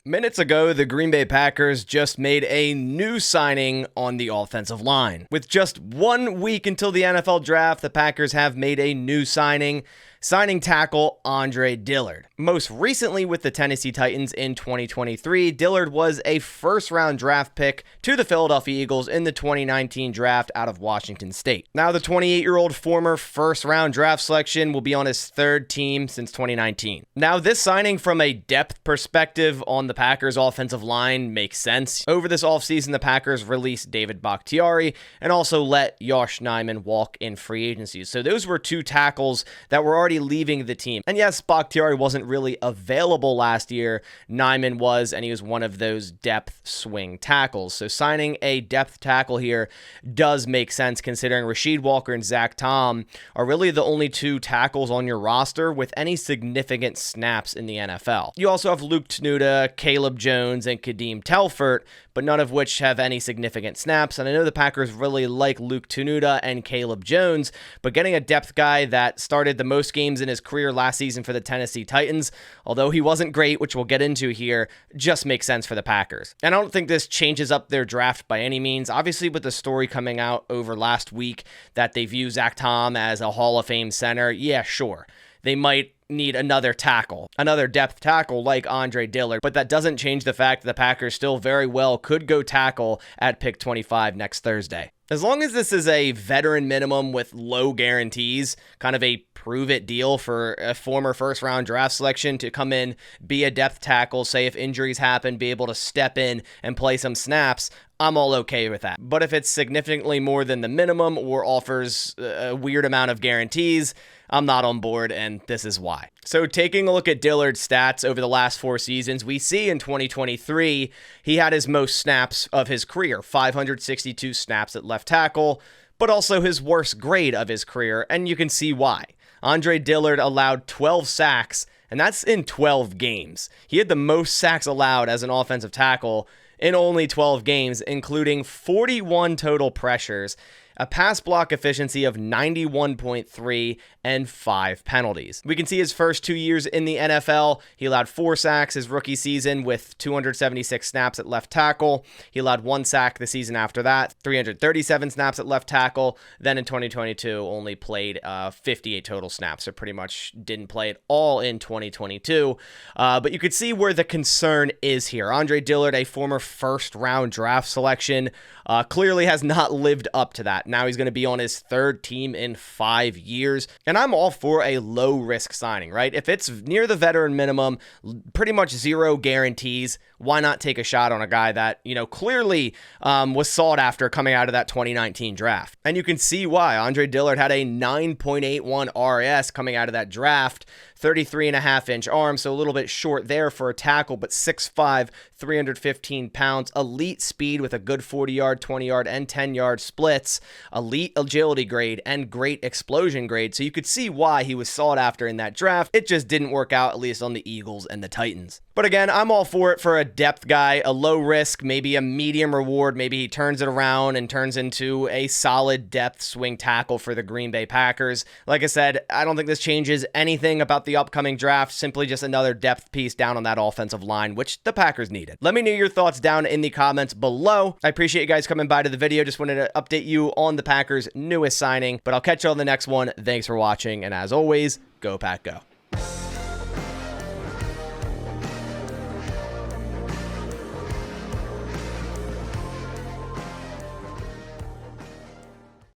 Minutes ago, the Green Bay Packers just made a new signing on the offensive line. With just 1 week until the NFL draft, the Packers have made a new signing tackle Andre Dillard. Most recently with the Tennessee Titans in 2023, Dillard was a first-round draft pick to the Philadelphia Eagles in the 2019 draft out of Washington State. Now, the 28-year-old former first-round draft selection will be on his third team since 2019. Now, this signing from a depth perspective on the Packers' offensive line makes sense. Over this offseason, the Packers released David Bakhtiari and also let Yosh Nijman walk in free agency. So those were two tackles that were already leaving the team. And yes, Bakhtiari wasn't really available last year. Nijman was, and he was one of those depth swing tackles. So signing a depth tackle here does make sense considering Rasheed Walker and Zach Tom are really the only two tackles on your roster with any significant snaps in the NFL. You also have Luke Tenuta, Caleb Jones, and Kadeem Telfort, but none of which have any significant snaps. And I know the Packers really like Luke Tenuta and Caleb Jones, but getting a depth guy that started the most games in his career last season for the Tennessee Titans, although he wasn't great, which we'll get into here, just makes sense for the Packers. And I don't think this changes up their draft by any means. Obviously, with the story coming out over last week that they view Zach Tom as a Hall of Fame center, yeah, sure. They might need another tackle, another depth tackle like Andre Dillard, but that doesn't change the fact that the Packers still very well could go tackle at pick 25 next Thursday. As long as this is a veteran minimum with low guarantees, kind of a prove-it deal for a former first-round draft selection to come in, be a depth tackle, say if injuries happen, be able to step in and play some snaps, I'm all okay with that. But if it's significantly more than the minimum or offers a weird amount of guarantees, I'm not on board, and this is why. So taking a look at Dillard's stats over the last 4 seasons, we see in 2023, he had his most snaps of his career, 562 snaps at left tackle, but also his worst grade of his career, and you can see why. Andre Dillard allowed 12 sacks, and that's in 12 games. He had the most sacks allowed as an offensive tackle in only 12 games, including 41 total pressures, a pass block efficiency of 91.3, and 5 penalties. We can see his first 2 years in the NFL, he allowed 4 sacks his rookie season with 276 snaps at left tackle. He allowed 1 sack the season after that, 337 snaps at left tackle. Then in 2022, only played 58 total snaps, so pretty much didn't play at all in 2022. But you could see where the concern is here. Andre Dillard, a former first-round draft selection, clearly has not lived up to that. Now he's going to be on his third team in 5 years. And I'm all for a low-risk signing, right? If it's near the veteran minimum, pretty much zero guarantees, why not take a shot on a guy that, clearly was sought after coming out of that 2019 draft? And you can see why. Andre Dillard had a 9.81 RS coming out of that draft, 33.5-inch arm, so a little bit short there for a tackle, but 6'5", 315 pounds, elite speed with a good 40-yard, 20-yard, and 10-yard splits, elite agility grade, and great explosion grade. So you could see why he was sought after in that draft. It just didn't work out, at least on the Eagles and the Titans. But again, I'm all for it for a depth guy, a low risk, maybe a medium reward. Maybe he turns it around and turns into a solid depth swing tackle for the Green Bay Packers. Like I said, I don't think this changes anything about the upcoming draft, simply just another depth piece down on that offensive line, which the Packers needed. Let me know your thoughts down in the comments below. I appreciate you guys coming by to the video. Just wanted to update you on the Packers' newest signing, but I'll catch you on the next one. Thanks for watching, and as always, go Pack Go.